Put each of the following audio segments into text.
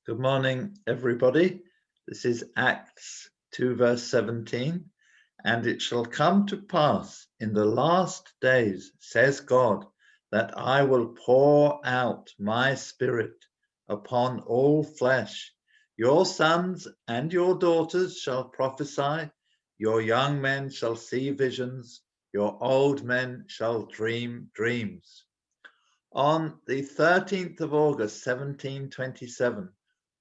Good morning, everybody. This is Acts 2, verse 17. And it shall come to pass in the last days, says God, that I will pour out my spirit upon all flesh. Your sons and your daughters shall prophesy, your young men shall see visions, your old men shall dream dreams. On the 13th of August, 1727,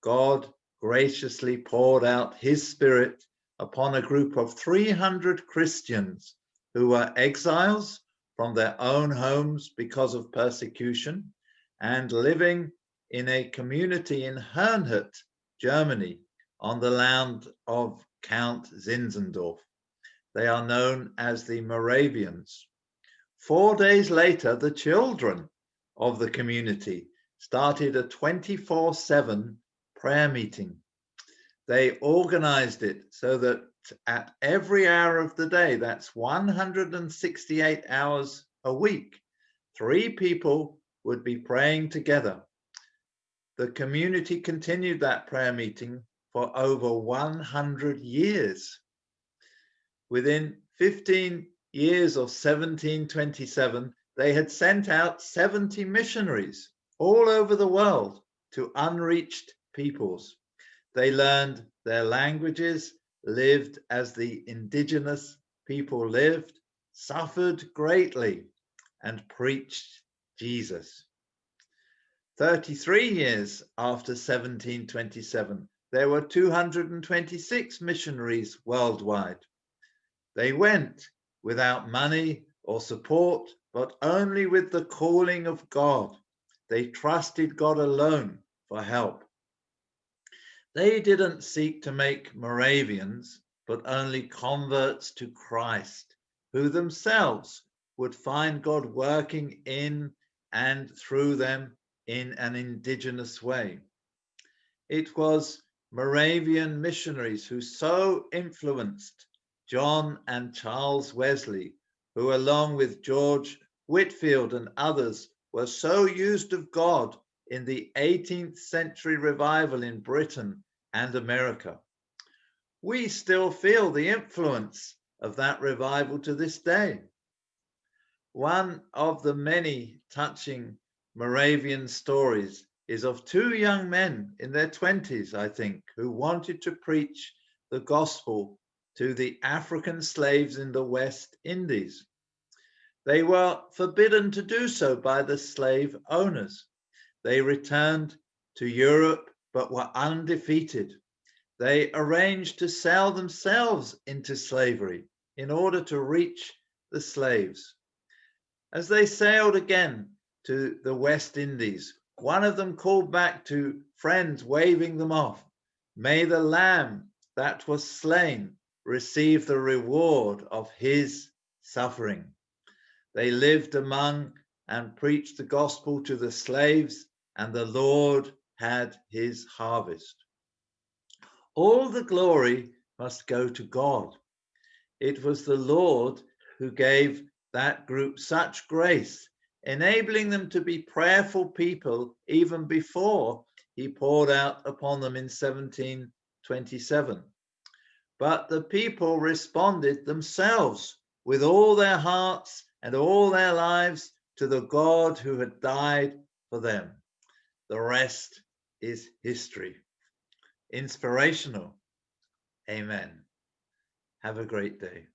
God graciously poured out his spirit upon a group of 300 Christians who were exiles from their own homes because of persecution and living in a community in Herrnhut, Germany, on the land of Count Zinzendorf. They are known as the Moravians. 4 days later, the children of the community started a 24/7 prayer meeting. They organized it so that at every hour of the day, that's 168 hours a week, 3 people would be praying together. The community continued that prayer meeting for over 100 years. Within 15 years of 1727, they had sent out 70 missionaries all over the world to unreached peoples. They learned their languages, lived as the indigenous people lived, suffered greatly, and preached Jesus. 33 years after 1727, there were 226 missionaries worldwide. They went without money or support, but only with the calling of God. They trusted God alone for help. They didn't seek to make Moravians, but only converts to Christ, who themselves would find God working in and through them in an indigenous way. It was Moravian missionaries who so influenced John and Charles Wesley, who along with George Whitefield and others were so used of God in the 18th century revival in Britain and America. We still feel the influence of that revival to this day. One of the many touching Moravian stories is of 2 young men in their 20s, I think, who wanted to preach the gospel to the African slaves in the West Indies. They were forbidden to do so by the slave owners. They returned to Europe but were undefeated. They arranged to sell themselves into slavery in order to reach the slaves. As they sailed again to the West Indies, one of them called back to friends, waving them off, "May the lamb that was slain receive the reward of his suffering." They lived among and preached the gospel to the slaves, and the Lord had his harvest. All the glory must go to God. It was the Lord who gave that group such grace, enabling them to be prayerful people even before he poured out upon them in 1727. But the people responded themselves with all their hearts and all their lives to the God who had died for them. The rest is history. Inspirational. Amen. Have a great day.